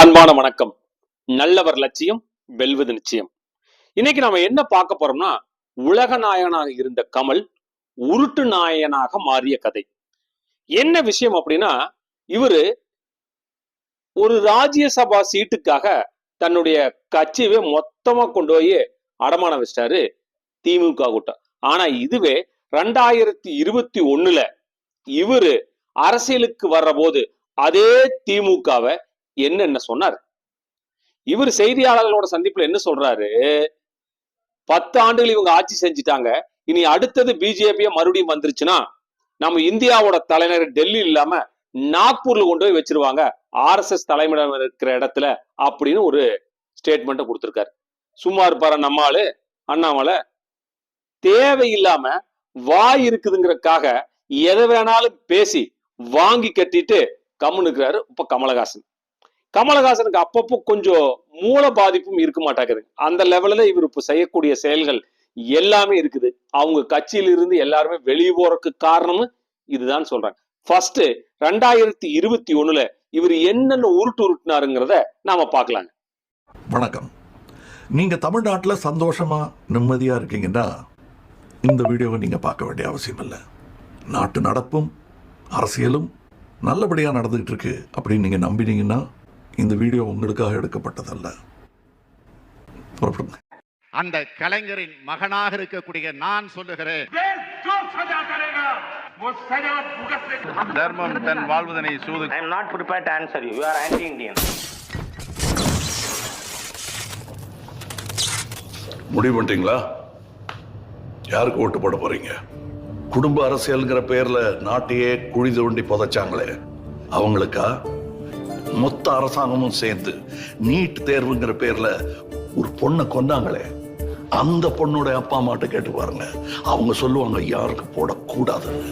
அன்பான வணக்கம். நல்லவர் லட்சியம் வெல்வது நிச்சயம். இன்னைக்கு நாம என்ன பார்க்க போறோம்னா, உலக நாயகனாக இருந்த கமல் உருட்டு நாயகனாக மாறிய கதை. என்ன விஷயம் அப்படின்னா, இவரு ஒரு ராஜ்யசபா சீட்டுக்காக தன்னுடைய கட்சியவே மொத்தமா கொண்டு போய் அடமானம் வச்சிட்டாரு திமுக கூட்டம். ஆனா இதுவே 2021 இவரு அரசியலுக்கு வர்ற போது அதே திமுகவை என்ன சொன்னார். இவர் செய்தியாளர்களோட சந்திப்புல என்ன சொல்றாரு, 10 ஆண்டுகள் இவங்க ஆட்சி செஞ்சுட்டாங்க, இனி அடுத்தது பிஜேபியா மறுபடியும் வந்துருச்சுன்னா நம்ம இந்தியாவோட தலைநகர் டெல்லி இல்லாம நாக்பூர்ல கொண்டு போய் வச்சிருவாங்க, RSS தலைமையிடம் இருக்கிற இடத்துல அப்படின்னு ஒரு ஸ்டேட்மெண்ட் கொடுத்திருக்காரு. சும்மா இருப்பார நம்மாளு அண்ணாமலை. தேவையில்லாம வாய் இருக்குதுங்கிறதுக்காக எதை வேணாலும் பேசி வாங்கி கட்டிட்டு கம்முன்னு இருக்கிறாரு இப்ப கமலஹாசன். கமலஹாசனுக்கு அப்பப்போ கொஞ்சம் மூல பாதிப்பும் இருக்க மாட்டாக்குது. அந்த லெவல்ல இவர் இப்ப செய்யக்கூடிய செயல்கள் எல்லாமே இருக்குது. அவங்க கட்சியில இருந்து எல்லாருமே வெளியே போறதுக்கு காரணமும் இதுதான் சொல்றாங்க. ஃபர்ஸ்ட் 2021 இவர் என்னென்ன உருட்டுனாருங்கிறத நாம பார்க்கலாங்க. வணக்கம். நீங்க தமிழ்நாட்டில் சந்தோஷமா நிம்மதியா இருக்கீங்கன்னா இந்த வீடியோவை நீங்க பார்க்க வேண்டிய அவசியம் இல்லை. நாட்டு நடப்பும் அரசியலும் நல்லபடியா நடந்துகிட்டு இருக்கு அப்படின்னு நீங்க நம்பினீங்கன்னா இந்த வீடியோ உங்களுக்காக எடுக்கப்பட்டதல்ல. புறப்படுங்க. அந்த கலைஞரின் மகனாக இருக்கக்கூடிய நான் சொல்லுகிறேன், தர்மம் தன் வாழ்வதனை சூது. I am not prepared to answer you. You are anti-Indian. முடிவு பண்ணிட்டீங்களா? யாருக்கு ஓட்டு போட போறீங்க? குடும்ப அரசியல்ங்கிற பேர்ல நாட்டையே குழி தோண்டி புதைச்சாங்களே அவங்களுக்கா? மொத்த அரசாங்கமும் சேர்ந்து நீட் தேர்வுங்கிற பேர்ல ஒரு பொண்ணை கொண்டாங்களே அந்த பொண்ணோட அப்பா அம்மாட்ட கேட்டு பாருங்க. அவங்க சொல்லுவாங்க யாருக்கு போடக்கூடாதுன்னு.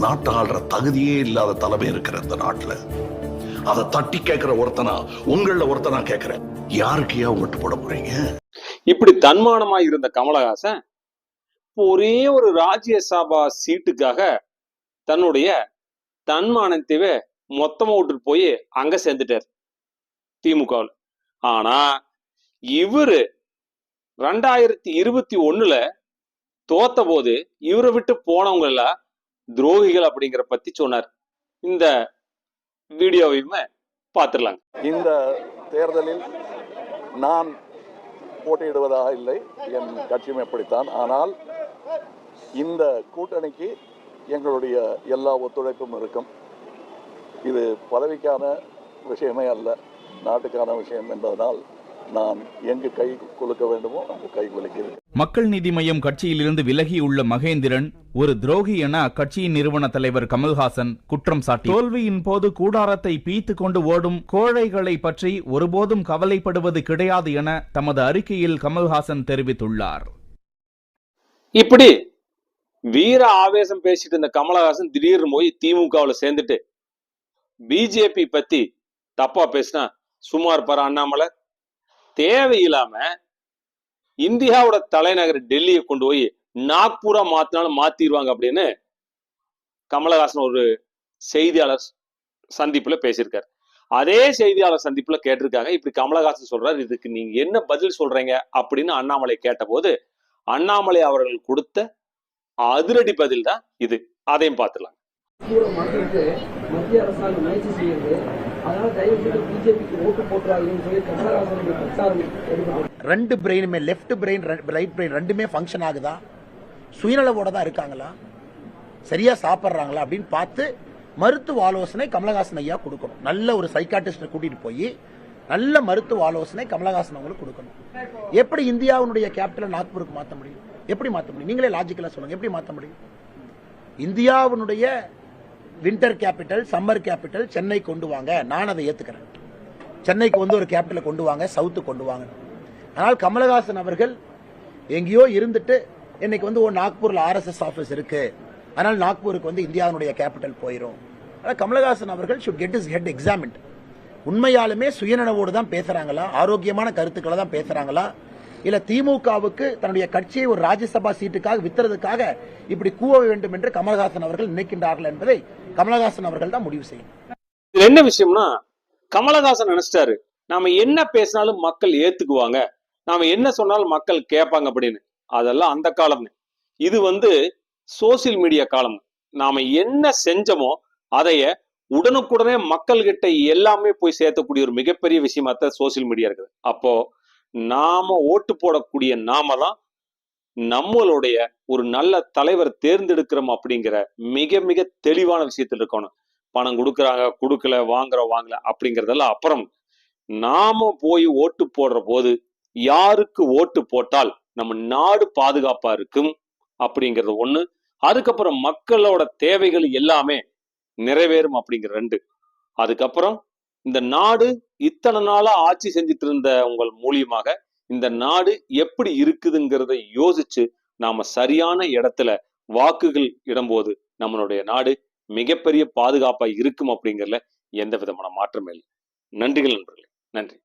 நாட்டை ஆள்ற தகுதியே இல்லாத தலைமை இருக்கிற இந்த நாட்டுல அதை தட்டி கேட்கிற ஒருத்தனா ஒருத்தனா கேட்கிறேன், யாருக்கு ஏன் ஓட்டு போட போறீங்க? இப்படி தன்மானமா இருந்த கமலஹாசன் ஒரே ஒரு ராஜ்யசபா சீட்டுக்காக தன்னுடைய தன்மானத்தையே மொத்தமா விட்டுட்டு போய் அங்க சேர்ந்துட்டார் திமுகவில். ஆனா இவரு 2021 தோத்த போது இவரை விட்டு போனவங்க எல்லாம் துரோகிகள் அப்படிங்கிற பத்தி சொன்னார். இந்த வீடியோவையுமே பார்த்துடலாங்க. இந்த தேர்தலில் நான் போட்டியிடுவதாக இல்லை, என் கட்சியும் எப்படித்தான். ஆனால் இந்த கூட்டணிக்கு எங்களுடைய எல்லா ஒத்துழைப்பும் இருக்கும். இது பதவிக்கான விஷயமே அல்ல, நாட்டுக்கான விஷயம் என்பதனால் நான் எங்கு கை குலுக்க வேண்டுமோ அங்கு கை குலுக்கிறேன். மக்கள் நீதி மய்யம் கட்சியிலிருந்து விலகியுள்ள மகேந்திரன் ஒரு துரோகி என அக்கட்சியின் நிறுவன தலைவர் கமல்ஹாசன் குற்றம் சாட்டி, தோல்வியின் போது கூடாரத்தை பீத்து கொண்டு ஓடும் கோழைகளை பற்றி ஒருபோதும் கவலைப்படுவது கிடையாது என தமது அறிக்கையில் கமல்ஹாசன் தெரிவித்துள்ளார். இப்படி வீர ஆவேசம் பேசிட்டு இருந்த கமலஹாசன் திடீர்னு போய் திமுகவில் சேர்ந்துட்டு பிஜேபி பத்தி தப்பா பேசினா சும்மா இருப்பாரு அண்ணாமலை? தேவையில்லாம இந்தியாவோட தலைநகர் டெல்லியை கொண்டு போய் நாக்பூரா மாத்தினாலும் மாத்திடுவாங்க அப்படின்னு கமலஹாசன் ஒரு செய்தியாளர் சந்திப்புல பேசியிருக்காரு. அதே செய்தியாளர் சந்திப்புல கேட்டிருக்காங்க. இப்படி கமலஹாசன் சொல்றாரு, இதுக்கு நீங்க என்ன பதில் சொல்றீங்க அப்படின்னு அண்ணாமலை கேட்ட போது அண்ணாமலை அவர்கள் கொடுத்த அதிரடி பதில் தான் இது. அதையும் பார்த்துலாம். மத்திய அரசாங்கம் முயற்சி செய்யுது, அதனால தயவு செய்து பிஜேபிக்கு ஓட்டு போட்டுறாங்கன்னு சொல்லி கமலஹாசனுடைய பிரச்சாரம். ரெண்டு பிரெயினுமே, லெஃப்ட் பிரெயின் ரைட் பிரெயின் ரெண்டுமே ஃபங்க்ஷன் ஆகுதா? சுயநலவோட தான் இருக்காங்களா? சரியா சாப்பிட்றாங்களா அப்படின்னு பார்த்து மருத்துவ ஆலோசனை கமலஹாசன் ஐயா கொடுக்கணும். நல்ல ஒரு சைக்காட்டிஸ்ட கூட்டிட்டு போய் நல்ல மருத்துவ ஆலோசனை கமலஹாசன் அவங்களுக்கு கொடுக்கணும். எப்படி இந்தியாவுடைய கேபிட்டல் நாக்பூருக்கு மாற்ற முடியும்? எப்படி மாற்ற முடியும்? நீங்களே லாஜிக்கலா சொல்லுங்க, எப்படி மாற்ற முடியும்? இந்தியாவுடைய winter capital, summer capital Chennai கொண்டு வாங்க, நான் அதை ஏத்துக்கிறேன். சென்னைக்கு ஒரு கேபிட்டலை கொண்டு வாங்க, சவுத்து கொண்டு வாங்க. ஆனால் கமலஹாசன் அவர்கள் எங்கேயோ இருந்துட்டு இன்னைக்கு நாக்பூர்ல RSS ஆபீஸ் இருக்கு, அதனால நாக்பூருக்கு இந்தியாவுடைய கேபிட்டல் போயிடும். கமலஹாசன் அவர்கள் should get his head examined. உண்மையாலுமே சுயநனவோடு தான் பேசுறாங்களா, ஆரோக்கியமான கருத்துக்களை தான் பேசுறாங்களா, இல்ல திமுகவுக்கு தன்னுடைய கட்சியை ஒரு ராஜ்யசபா சீட்டுக்காக வித்துறதுக்காக இப்படி கூவ வேண்டும் என்று கமலஹாசன் அவர்கள் நினைக்கின்றார்கள் என்பதை கமலஹாசன் அவர்கள் தான் முடிவு செய்யும். என்ன விஷயம்னா, கமலஹாசன் நினைச்சிட்டாரு நாம என்ன பேசினாலும் மக்கள் ஏத்துக்குவாங்க, நாம என்ன சொன்னாலும் மக்கள் கேட்பாங்க அப்படின்னு. அதெல்லாம் அந்த காலம். இது சோசியல் மீடியா காலம். நாம என்ன செஞ்சோமோ அதைய உடனுக்குடனே மக்கள் கிட்ட எல்லாமே போய் சேர்த்தக்கூடிய ஒரு மிகப்பெரிய விஷயமா தான் சோசியல் மீடியா இருக்குது. அப்போ நாம ஓட்டு போடக்கூடிய நாம தான் நம்மளுடைய ஒரு நல்ல தலைவர் தேர்ந்தெடுக்கிறோம் அப்படிங்கிற மிக மிக தெளிவான விஷயத்தில் இருக்கணும். பணம் கொடுக்குறாங்க, கொடுக்கல, வாங்குறோம், வாங்கல அப்படிங்கறதெல்லாம் அப்புறம். நாம போய் ஓட்டு போடுற போது யாருக்கு ஓட்டு போட்டால் நம்ம நாடு பாதுகாப்பா இருக்கும் அப்படிங்கிறது ஒண்ணு. அதுக்கப்புறம் மக்களோட தேவைகள் எல்லாமே நிறைவேறும் அப்படிங்கிற 2. அதுக்கப்புறம் இந்த நாடு இத்தனை நாளா ஆட்சி செஞ்சுட்டு இருந்த உங்கள் மூலியமாக இந்த நாடு எப்படி இருக்குதுங்கிறத யோசிச்சு நாம சரியான இடத்துல வாக்குகள் இடும்போது நம்மளுடைய நாடு மிகப்பெரிய பாதுகாப்பா இருக்கும் அப்படிங்கறதுல எந்த விதமான மாற்றமே இல்லை. நன்றிகள் நண்பர்களே, நன்றி.